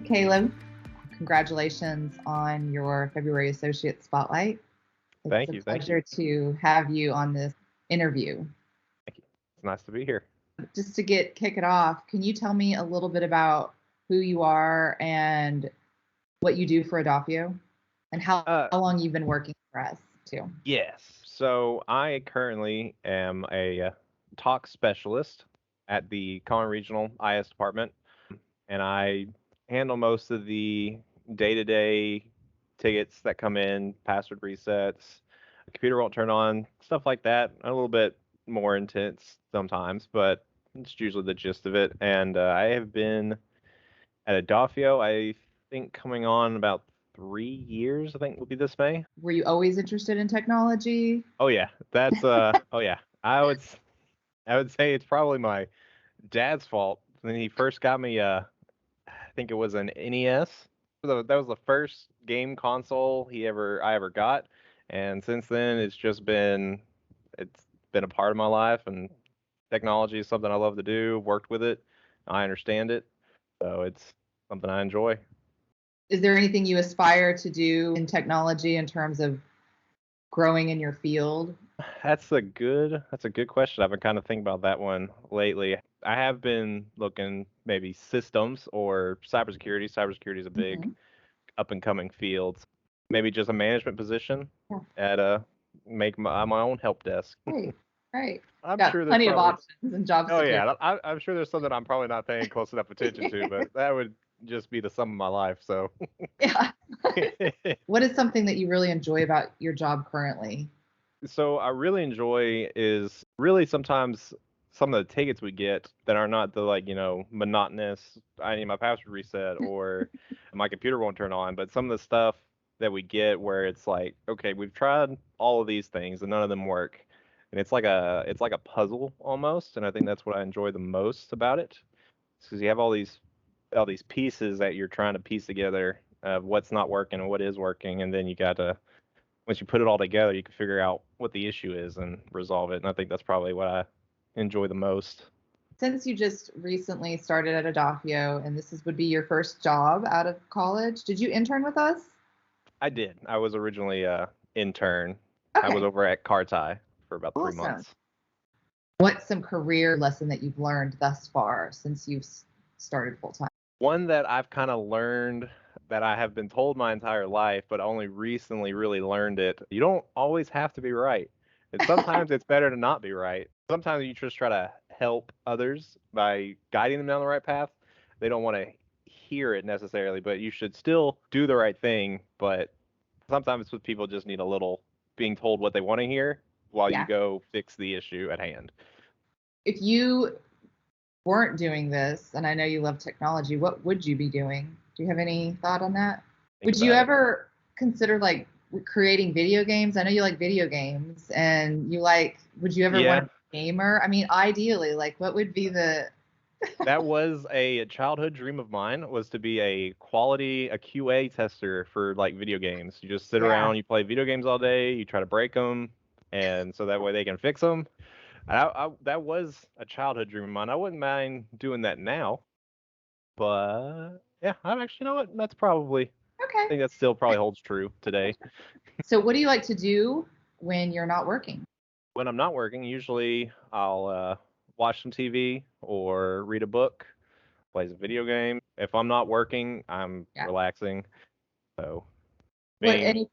Caleb. Congratulations on your February Associate Spotlight. It's Thank a you. Thank pleasure you. to have you on this interview. Thank you. It's nice to be here. Just to kick it off, can you tell me a little bit about who you are and what you do for Adafio and how long you've been working for us too? Yes. So I currently am a talk specialist at the Collin Regional IS department, and I handle most of the day-to-day tickets that come in, password resets, the computer won't turn on, stuff like that. A little bit more intense sometimes, but it's usually the gist of it. And I have been at Adafio, I think coming on about 3 years, I think will be this May. Were you always interested in technology? Oh yeah, that's oh yeah. I would say it's probably my dad's fault. When he first got me I think it was an NES. That was the first game console I ever got, and since then it's been a part of my life, and technology is something I love to do. Worked with it, I understand it, so it's something I enjoy. Is there anything you aspire to do in technology in terms of growing in your field? That's a good question. I've been kind of thinking about that one lately. I have been looking maybe systems or cybersecurity. Cybersecurity is a big up and coming field. Maybe just a management position at a make my own help desk. Right, right. I'm Got sure there's plenty of probably options in job oh security. yeah, I'm sure there's something I'm probably not paying close enough attention to, but that would just be the sum of my life. So Yeah. What is something that you really enjoy about your job currently? So I really enjoy is really sometimes some of the tickets we get that are not the monotonous I need my password reset or my computer won't turn on, but some of the stuff that we get where it's like, okay, we've tried all of these things and none of them work. And it's like a puzzle almost, and I think that's what I enjoy the most about it. Because you have all these pieces that you're trying to piece together of what's not working and what is working, and then you got to once you put it all together, you can figure out what the issue is and resolve it. And I think that's probably what I enjoy the most. Since you just recently started at Adafio and would be your first job out of college, did you intern with us? I did. I was originally a intern. I was Okay, over at Carti for about 3 months. awesome. What's some career lesson that you've learned thus far since you've started full time? One that I've kind of learned that I have been told my entire life, but only recently really learned it. You don't always have to be right. And sometimes it's better to not be right. Sometimes you just try to help others by guiding them down the right path. They don't want to hear it necessarily, but you should still do the right thing. But sometimes with people just need a little being told what they want to hear while you Yeah. go fix the issue at hand. If you weren't doing this, and I know you love technology, what would you be doing? Do you have any thought on that? Think Would you about it. ever consider like creating video games? I know you like video games and would you ever want to be a gamer? I mean, ideally, like what would be the That was a childhood dream of mine, was to be a QA tester for like video games. You just sit around, you play video games all day, you try to break them, and so that way they can fix them. That was a childhood dream of mine. I wouldn't mind doing that now, but yeah, I'm actually, you know what? I Okay. think that still probably holds true today. So what do you like to do when you're not working? When I'm not working, usually I'll watch some TV or read a book, play a video game. If I'm not working, I'm relaxing. So, What being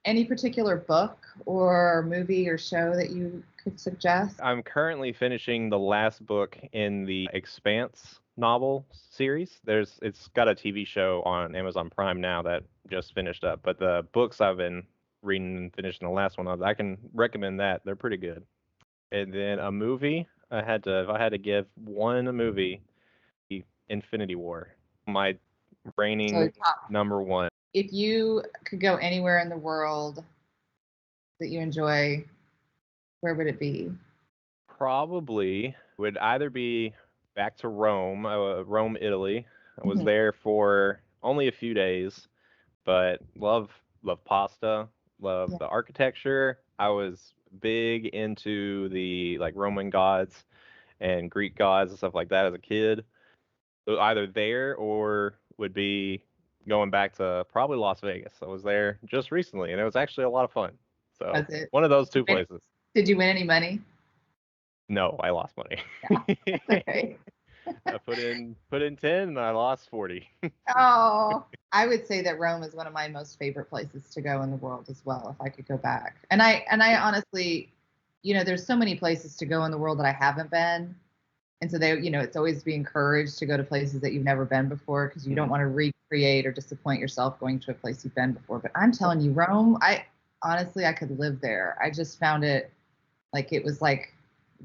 any particular book or movie or show that you could suggest? I'm currently finishing the last book in the Expanse novel series. It's got a TV show on Amazon Prime now that just finished up, but the books I've been reading and finishing the last one of, I can recommend that. They're pretty good. And then a movie, if I had to give one movie, Infinity War, my reigning number one. If you could go anywhere in the world that you enjoy, where would it be? Probably would either be back to Rome, Rome, Italy. I was there for only a few days, but love pasta, love the architecture. I was big into the like Roman gods and Greek gods and stuff like that as a kid. So either there or would be going back to probably Las Vegas. I was there just recently, and it was actually a lot of fun. So Was it? one of those two Win- places. Did you win any money? No, I lost money. Yeah, that's okay. I put in 10 and I lost 40. Oh, I would say that Rome is one of my most favorite places to go in the world as well, if I could go back. And I honestly, there's so many places to go in the world that I haven't been. And so it's always be encouraged to go to places that you've never been before because you don't want to recreate or disappoint yourself going to a place you've been before. But I'm telling you, Rome, I could live there. I just found it like it was like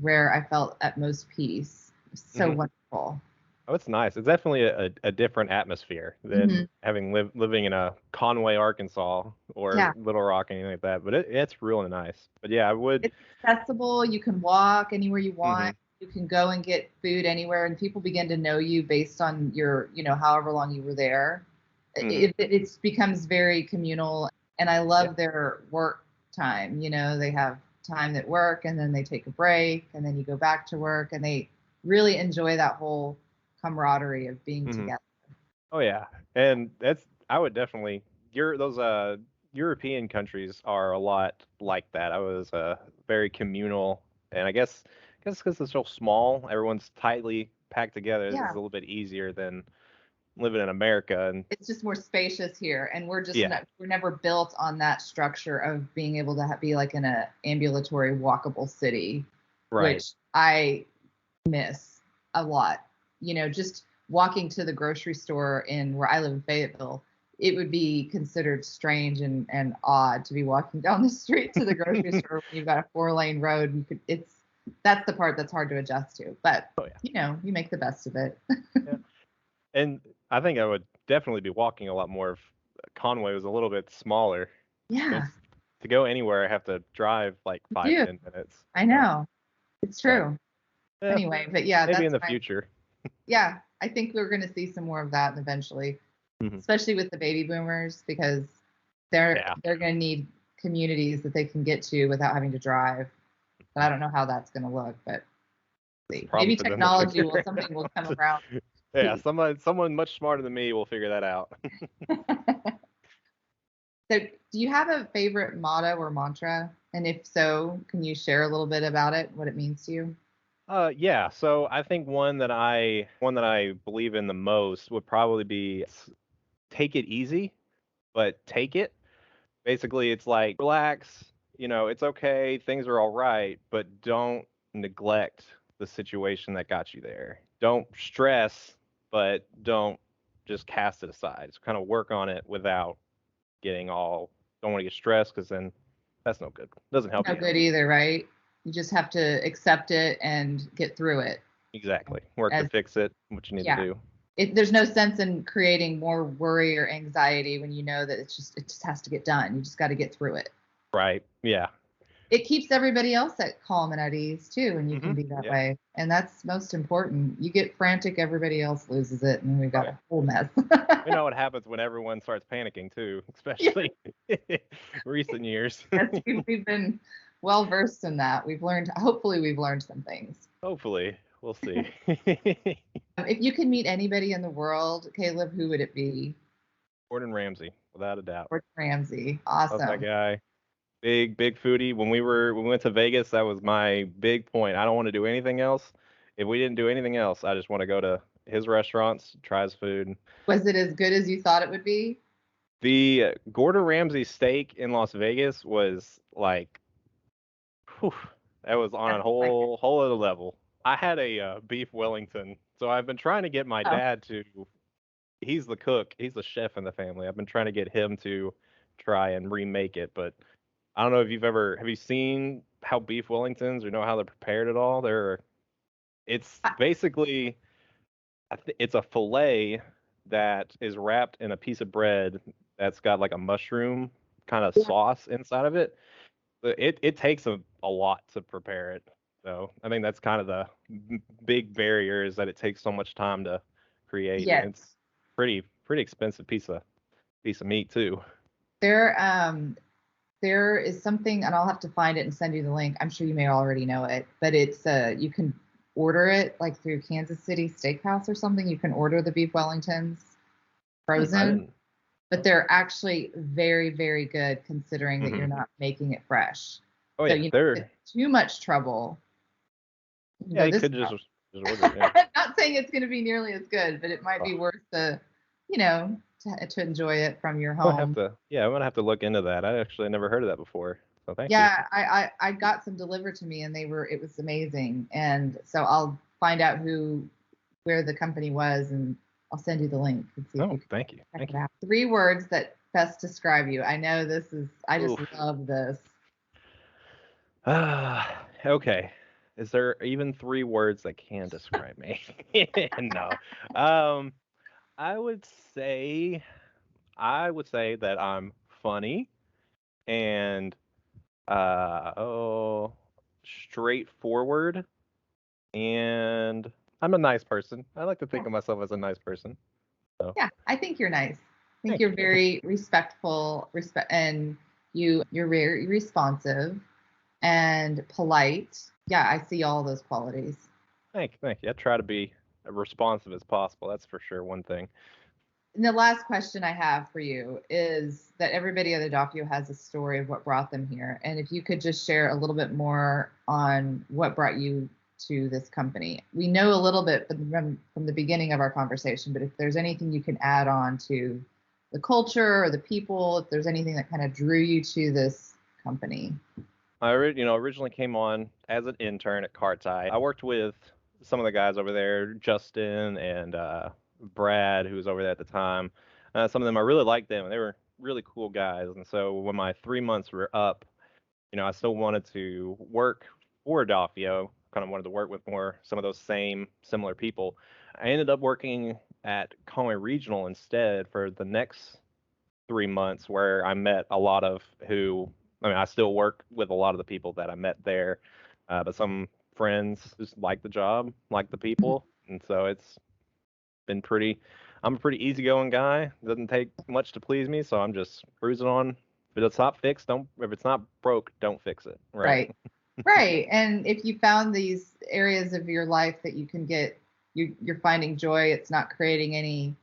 where I felt at most peace. So wonderful. Oh, it's nice. It's definitely a different atmosphere than having living in a Conway, Arkansas, or Little Rock, anything like that. But it's really nice. But yeah, I would. It's accessible. You can walk anywhere you want. You can go and get food anywhere, and people begin to know you based on your, however long you were there. It becomes very communal, and I love their work time. They have time at work, and then they take a break, and then you go back to work, and they really enjoy that whole camaraderie of being together. Oh yeah, and I would definitely those European countries are a lot like that. I was very communal, and I guess because it's so small, everyone's tightly packed together. It's a little bit easier than living in America, and it's just more spacious here, and we're never built on that structure of being able to be like in a ambulatory walkable city, which I miss a lot. Just walking to the grocery store in where I live in Fayetteville, it would be considered strange and odd to be walking down the street to the grocery store when you've got a 4-lane road. That's the part that's hard to adjust to, but you make the best of it. And I think I would definitely be walking a lot more if Conway was a little bit smaller. Yeah. To go anywhere, I have to drive like 5-10 minutes. I know. It's true. Anyway, but maybe in the future. Yeah, I think we're going to see some more of that eventually, especially with the baby boomers, because they're going to need communities that they can get to without having to drive. But I don't know how that's going to look, but maybe technology something will come around. Yeah, someone much smarter than me will figure that out. So, do you have a favorite motto or mantra? And if so, can you share a little bit about it, what it means to you? Yeah. So I think one that I believe in the most would probably be take it easy, but take it. Basically, it's like relax. It's okay. Things are all right, but don't neglect the situation that got you there. Don't stress, but don't just cast it aside. Just kind of work on it without getting all. Don't want to get stressed because then that's no good. Doesn't help you. No good either, right? You just have to accept it and get through it. Exactly. Work to fix it, what you need to do. There's no sense in creating more worry or anxiety when you know that it just has to get done. You just got to get through it. Right. Yeah. It keeps everybody else at calm and at ease too, and you can be that way. And that's most important. You get frantic, everybody else loses it, and we've got a whole mess. You know what happens when everyone starts panicking too, especially recent years. Yes, we've been well versed in that. Hopefully we've learned some things. Hopefully. We'll see. If you could meet anybody in the world, Caleb, who would it be? Gordon Ramsay, without a doubt. Gordon Ramsay. Awesome. Love that guy. Big foodie. When we went to Vegas, that was my big point. I don't want to do anything else. If we didn't do anything else, I just want to go to his restaurants, try his food. Was it as good as you thought it would be? The Gordon Ramsay steak in Las Vegas was like, that was on a whole other level. I had a beef Wellington, so I've been trying to get my dad to. He's the cook. He's the chef in the family. I've been trying to get him to try and remake it, but I don't know if have you seen how beef Wellingtons or know how they're prepared at all? It's basically, it's a fillet that is wrapped in a piece of bread that's got like a mushroom kind of sauce inside of it. It takes a lot to prepare it. So I think that's kind of the big barrier is that it takes so much time to create. Yes. It's pretty expensive piece of meat too. There is something, and I'll have to find it and send you the link. I'm sure you may already know it, but it's you can order it like through Kansas City Steakhouse or something. You can order the beef Wellingtons, frozen, but they're actually very, very good considering that you're Mhm. not making it fresh. Oh So yeah, you they're get too much trouble. You can yeah. go You this could route. just order it. Yeah. Not saying it's going to be nearly as good, but it might Oh, be worth the, to enjoy it from your I'm gonna have home. to. Yeah, I'm gonna have to look into that. I actually never heard of that before. So thank you. Yeah, I got some delivered to me and it was amazing. And so I'll find out where the company was and I'll send you the link and see if you Oh, can thank you. check Thank it you. out. 3 words that best describe you. I know I just Oof. love this. Okay. Is there even 3 words that can describe me? No. Um, I would say I would say that I'm funny and oh, straightforward, and I'm a nice person. I like to think of myself as a nice person. So Yeah, I think you're nice. I think thank you're you. very respectful, and you're very responsive and polite. Yeah, I see all those qualities. Thank you. I try to be as responsive as possible. That's for sure one thing. And the last question I have for you is that everybody at Adoptio has a story of what brought them here. And if you could just share a little bit more on what brought you to this company. We know a little bit from the beginning of our conversation, but if there's anything you can add on to the culture or the people, if there's anything that kind of drew you to this company. Originally came on as an intern at Cartai. I worked with some of the guys over there, Justin and Brad, who was over there at the time. Some of them, I really liked them, and they were really cool guys. And so when my 3 months were up, I still wanted to work for Adafio, kind of wanted to work with some of those similar people. I ended up working at Conway Regional instead for the next 3 months, where I met a lot of I still work with a lot of the people that I met there, but some friends just like the job, like the people, and so I'm a pretty easygoing guy. It doesn't take much to please me, so I'm just cruising on. If it's not fixed, don't. If it's not broke, don't fix it. Right. Right. Right. And if you found these areas of your life that you can you're finding joy, it's not creating any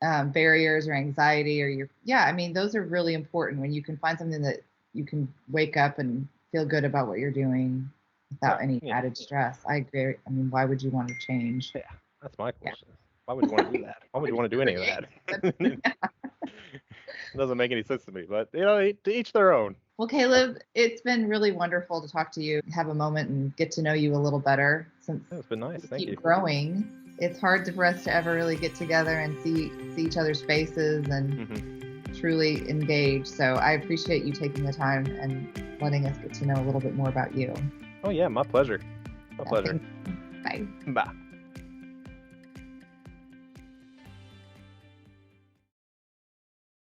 barriers or anxiety I mean, those are really important when you can find something that you can wake up and feel good about what you're doing without any Yeah. added stress. I agree. I mean, why would you want to change? Yeah. That's my Yeah. question. Why would you want to do that? Why would you want to do any of that? It doesn't make any sense to me, but to each their own. Well, Caleb, it's been really wonderful to talk to you, have a moment and get to know you a little better since It's been nice. we Thank keep you. growing. It's hard for us to ever really get together and see each other's faces and truly engage. So I appreciate you taking the time and letting us get to know a little bit more about you. Oh yeah, my pleasure. My pleasure. Bye. Bye.